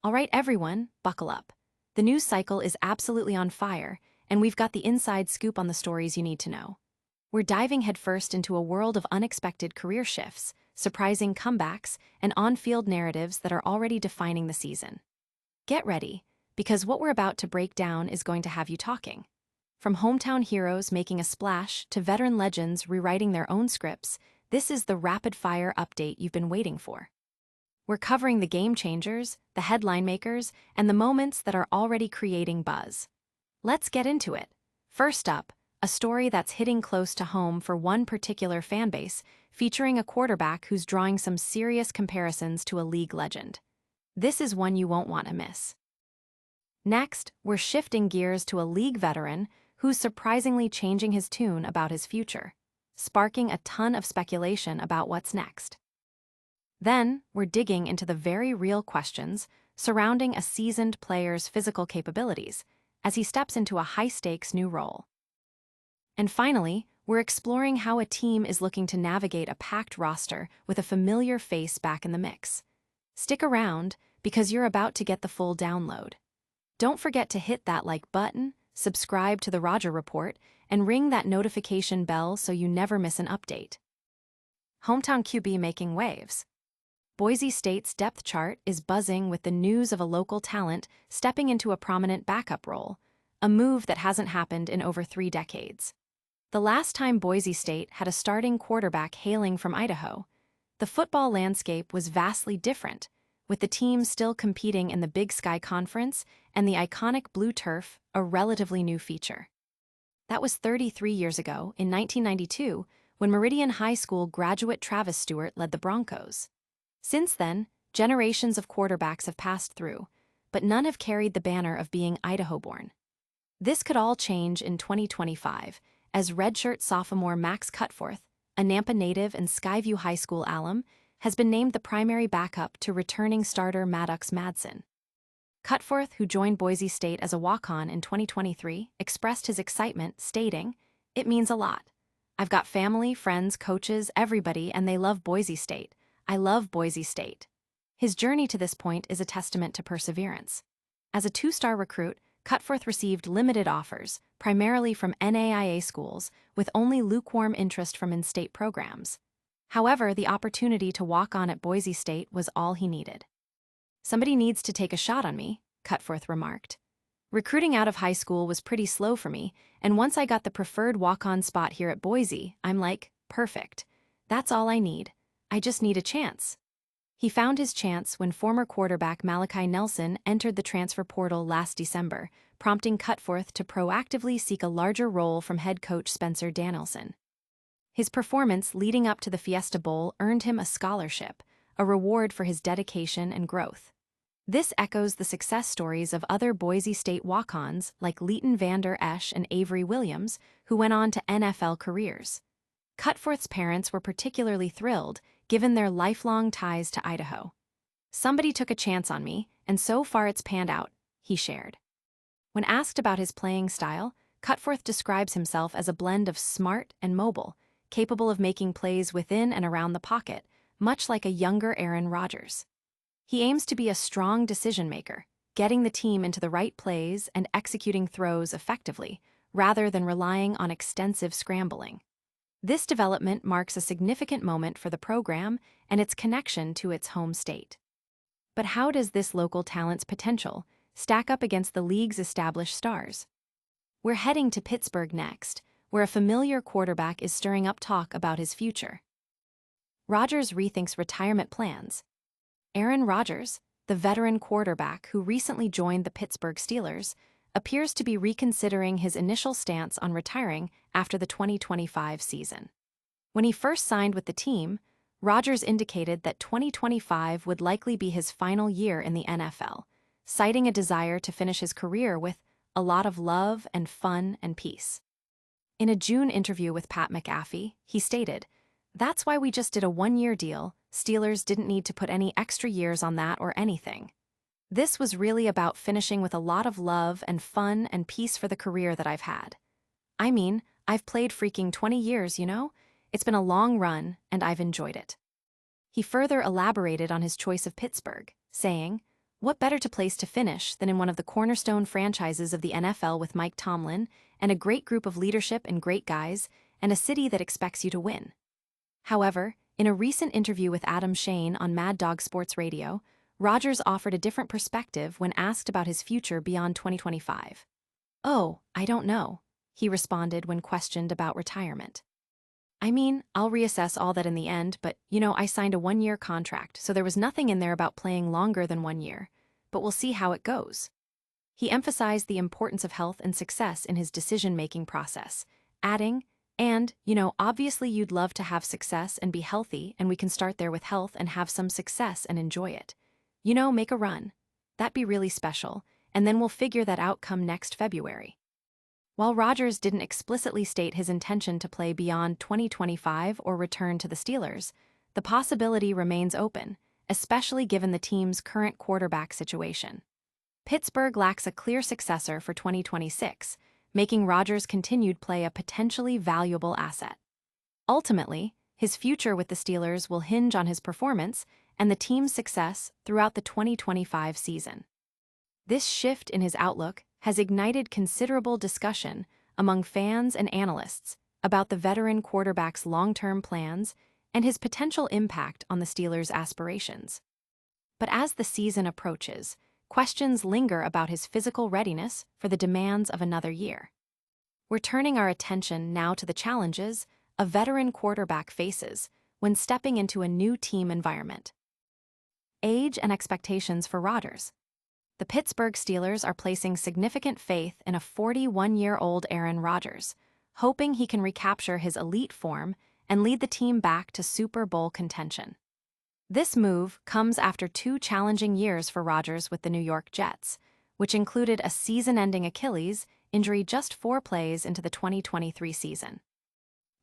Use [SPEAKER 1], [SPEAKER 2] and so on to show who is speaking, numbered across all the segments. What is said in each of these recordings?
[SPEAKER 1] All right, everyone, buckle up. The news cycle is absolutely on fire, and we've got the inside scoop on the stories you need to know. We're diving headfirst into a world of unexpected career shifts, surprising comebacks, and on-field narratives that are already defining the season. Get ready, because what we're about to break down is going to have you talking. From hometown heroes making a splash to veteran legends rewriting their own scripts, this is the rapid-fire update you've been waiting for. We're covering the game changers, the headline makers, and the moments that are already creating buzz. Let's get into it. First up, a story that's hitting close to home for one particular fanbase, featuring a quarterback who's drawing some serious comparisons to a league legend. This is one you won't want to miss. Next, we're shifting gears to a league veteran who's surprisingly changing his tune about his future, sparking a ton of speculation about what's next. Then, we're digging into the very real questions surrounding a seasoned player's physical capabilities as he steps into a high-stakes new role. And finally, we're exploring how a team is looking to navigate a packed roster with a familiar face back in the mix. Stick around, because you're about to get the full download. Don't forget to hit that like button, subscribe to the Rodger Report, and ring that notification bell so you never miss an update. Hometown QB making waves. Boise State's depth chart is buzzing with the news of a local talent stepping into a prominent backup role, a move that hasn't happened in over 3 decades. The last time Boise State had a starting quarterback hailing from Idaho, the football landscape was vastly different, with the team still competing in the Big Sky Conference and the iconic blue turf a relatively new feature. That was 33 years ago, in 1992, when Meridian High School graduate Travis Stewart led the Broncos. Since then, generations of quarterbacks have passed through, but none have carried the banner of being Idaho-born. This could all change in 2025, as redshirt sophomore Max Cutforth, a Nampa native and Skyview High School alum, has been named the primary backup to returning starter Maddox Madsen. Cutforth, who joined Boise State as a walk-on in 2023, expressed his excitement, stating, "It means a lot. I've got family, friends, coaches, everybody, and they love Boise State. I love Boise State." His journey to this point is a testament to perseverance. As a 2-star recruit, Cutforth received limited offers, primarily from NAIA schools, with only lukewarm interest from in-state programs. However, the opportunity to walk on at Boise State was all he needed. "Somebody needs to take a shot on me," Cutforth remarked. "Recruiting out of high school was pretty slow for me, and once I got the preferred walk-on spot here at Boise, I'm like, perfect. That's all I need. I just need a chance." He found his chance when former quarterback Malachi Nelson entered the transfer portal last December, prompting Cutforth to proactively seek a larger role from head coach Spencer Danielson. His performance leading up to the Fiesta Bowl earned him a scholarship, a reward for his dedication and growth. This echoes the success stories of other Boise State walk-ons like Leighton Vander Esch and Avery Williams, who went on to NFL careers. Cutforth's parents were particularly thrilled, given their lifelong ties to Idaho. "Somebody took a chance on me, and so far it's panned out," he shared. When asked about his playing style, Cutforth describes himself as a blend of smart and mobile, capable of making plays within and around the pocket, much like a younger Aaron Rodgers. He aims to be a strong decision-maker, getting the team into the right plays and executing throws effectively, rather than relying on extensive scrambling. This development marks a significant moment for the program and its connection to its home state. But how does this local talent's potential stack up against the league's established stars? We're heading to Pittsburgh next, where a familiar quarterback is stirring up talk about his future. Rodgers rethinks retirement plans. Aaron Rodgers, the veteran quarterback who recently joined the Pittsburgh Steelers, appears to be reconsidering his initial stance on retiring after the 2025 season. When he first signed with the team, Rodgers indicated that 2025 would likely be his final year in the NFL, citing a desire to finish his career with a lot of love and fun and peace. In a June interview with Pat McAfee, he stated, "That's why we just did a 1-year deal. Steelers didn't need to put any extra years on that or anything. This was really about finishing with a lot of love and fun and peace for the career that I've had. I mean, I've played freaking 20 years, you know? It's been a long run, and I've enjoyed it." He further elaborated on his choice of Pittsburgh, saying, What better place to finish than in one of the cornerstone franchises of the NFL with Mike Tomlin and a great group of leadership and great guys, and a city that expects you to win? However, in a recent interview with Adam Shane on Mad Dog Sports Radio, Rodgers offered a different perspective when asked about his future beyond 2025. "Oh, I don't know," he responded when questioned about retirement. "I mean, I'll reassess all that in the end, but, I signed a one-year contract, so there was nothing in there about playing longer than 1 year. But we'll see how it goes." He emphasized the importance of health and success in his decision-making process, adding, "And, obviously you'd love to have success and be healthy, and we can start there with health and have some success and enjoy it. Make a run. That'd be really special, and then we'll figure that out come next February." While Rodgers didn't explicitly state his intention to play beyond 2025 or return to the Steelers, the possibility remains open, especially given the team's current quarterback situation. Pittsburgh lacks a clear successor for 2026, making Rodgers' continued play a potentially valuable asset. Ultimately, his future with the Steelers will hinge on his performance and the team's success throughout the 2025 season. This shift in his outlook has ignited considerable discussion among fans and analysts about the veteran quarterback's long-term plans and his potential impact on the Steelers' aspirations. But as the season approaches, questions linger about his physical readiness for the demands of another year. We're turning our attention now to the challenges a veteran quarterback faces when stepping into a new team environment. Age and expectations for Rodgers. The Pittsburgh Steelers are placing significant faith in a 41-year-old Aaron Rodgers, hoping he can recapture his elite form and lead the team back to Super Bowl contention. This move comes after 2 challenging years for Rodgers with the New York Jets, which included a season-ending Achilles injury just 4 plays into the 2023 season.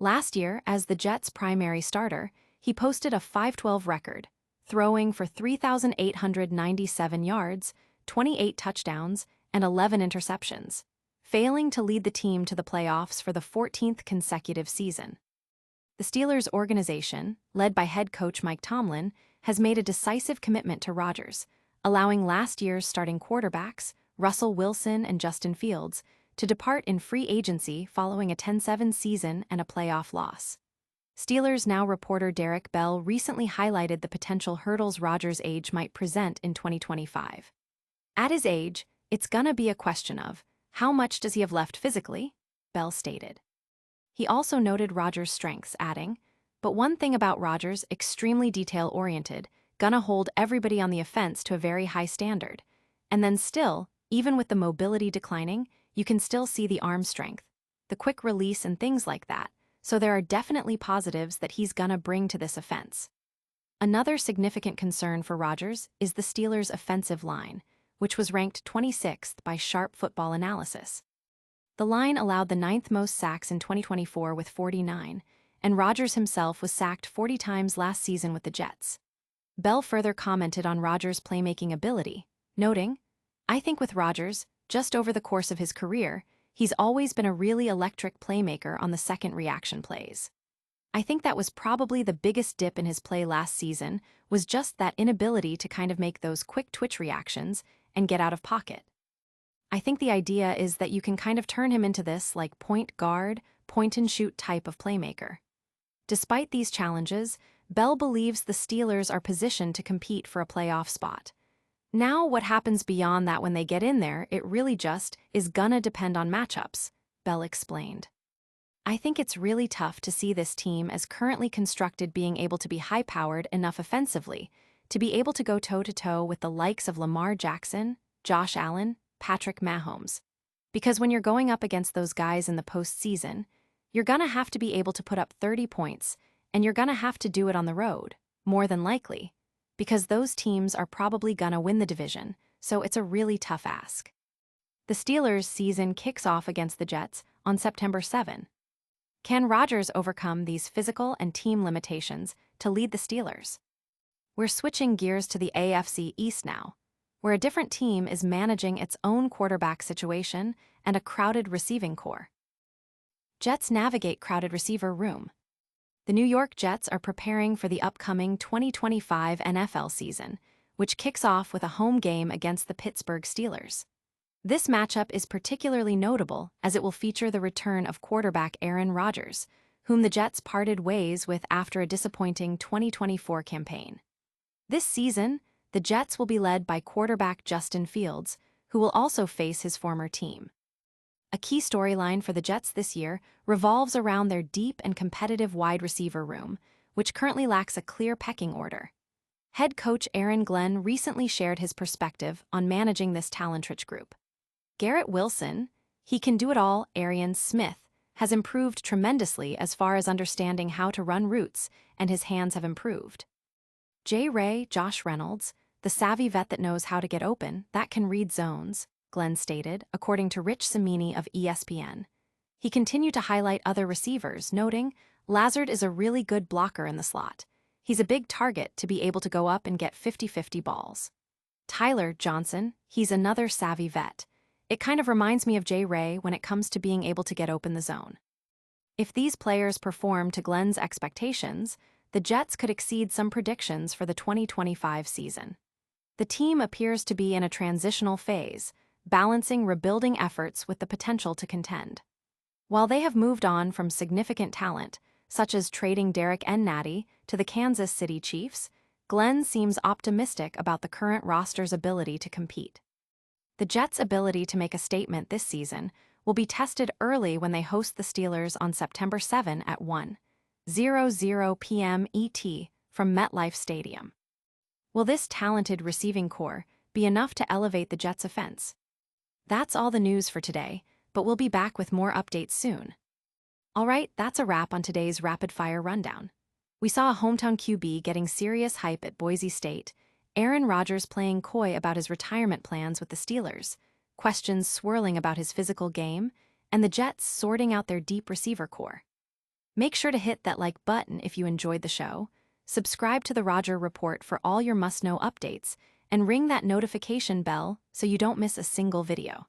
[SPEAKER 1] Last year, as the Jets' primary starter, he posted a 5-12 record, throwing for 3,897 yards, 28 touchdowns, and 11 interceptions, failing to lead the team to the playoffs for the 14th consecutive season. The Steelers' organization, led by head coach Mike Tomlin, has made a decisive commitment to Rodgers, allowing last year's starting quarterbacks, Russell Wilson and Justin Fields, to depart in free agency following a 10-7 season and a playoff loss. Steelers Now reporter Derek Bell recently highlighted the potential hurdles Rodgers' age might present in 2025. "At his age, it's gonna be a question of, how much does he have left physically?" Bell stated. He also noted Rodgers' strengths, adding, "But one thing about Rodgers, extremely detail-oriented, gonna hold everybody on the offense to a very high standard. And then still, even with the mobility declining, you can still see the arm strength, the quick release and things like that, so there are definitely positives that he's gonna bring to this offense." Another significant concern for Rodgers is the Steelers' offensive line, which was ranked 26th by Sharp Football Analysis. The line allowed the 9th most sacks in 2024 with 49, and Rodgers himself was sacked 40 times last season with the Jets. Bell further commented on Rodgers' playmaking ability, noting, "I think with Rodgers, just over the course of his career, he's always been a really electric playmaker on the second reaction plays. I think that was probably the biggest dip in his play last season, was just that inability to kind of make those quick twitch reactions and get out of pocket. I think the idea is that you can kind of turn him into this like point guard, point-and-shoot type of playmaker." Despite these challenges, Bell believes the Steelers are positioned to compete for a playoff spot. Now what happens beyond that when they get in there, it really just is gonna depend on matchups, Bell explained. "I think it's really tough to see this team as currently constructed being able to be high-powered enough offensively to be able to go toe-to-toe with the likes of Lamar Jackson, Josh Allen, Patrick Mahomes. Because when you're going up against those guys in the postseason, you're gonna have to be able to put up 30 points, and you're gonna have to do it on the road, more than likely, because those teams are probably gonna win the division, so it's a really tough ask." The Steelers' season kicks off against the Jets on September 7. Can Rodgers overcome these physical and team limitations to lead the Steelers? We're switching gears to the AFC East now, where a different team is managing its own quarterback situation and a crowded receiving core. Jets navigate crowded receiver room. The New York Jets are preparing for the upcoming 2025 NFL season, which kicks off with a home game against the Pittsburgh Steelers. This matchup is particularly notable as it will feature the return of quarterback Aaron Rodgers, whom the Jets parted ways with after a disappointing 2024 campaign. This season, the Jets will be led by quarterback Justin Fields, who will also face his former team. A key storyline for the Jets this year revolves around their deep and competitive wide receiver room, which currently lacks a clear pecking order. Head coach Aaron Glenn recently shared his perspective on managing this talent-rich group. Garrett Wilson, he can do it all, Arian Smith, has improved tremendously as far as understanding how to run routes, and his hands have improved. J. Ray, Josh Reynolds, the savvy vet that knows how to get open, that can read zones, Glenn stated, according to Rich Cimini of ESPN. He continued to highlight other receivers, noting, Lazard is a really good blocker in the slot. He's a big target to be able to go up and get 50-50 balls. Tyler Johnson, he's another savvy vet. It kind of reminds me of J. Ray when it comes to being able to get open the zone. If these players perform to Glenn's expectations, the Jets could exceed some predictions for the 2025 season. The team appears to be in a transitional phase, balancing rebuilding efforts with the potential to contend. While they have moved on from significant talent, such as trading Derek Natty to the Kansas City Chiefs, Glenn seems optimistic about the current roster's ability to compete. The Jets' ability to make a statement this season will be tested early when they host the Steelers on September 7 at 1:00 p.m. ET from MetLife Stadium. Will this talented receiving core be enough to elevate the Jets' offense? That's all the news for today, but we'll be back with more updates soon. All right, that's a wrap on today's rapid-fire rundown. We saw a hometown QB getting serious hype at Boise State, Aaron Rodgers playing coy about his retirement plans with the Steelers, questions swirling about his physical game, and the Jets sorting out their deep receiver core. Make sure to hit that like button if you enjoyed the show, subscribe to the Rodger Report for all your must-know updates, and ring that notification bell so you don't miss a single video.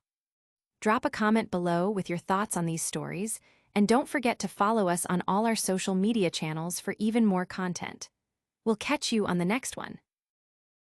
[SPEAKER 1] Drop a comment below with your thoughts on these stories, and don't forget to follow us on all our social media channels for even more content. We'll catch you on the next one.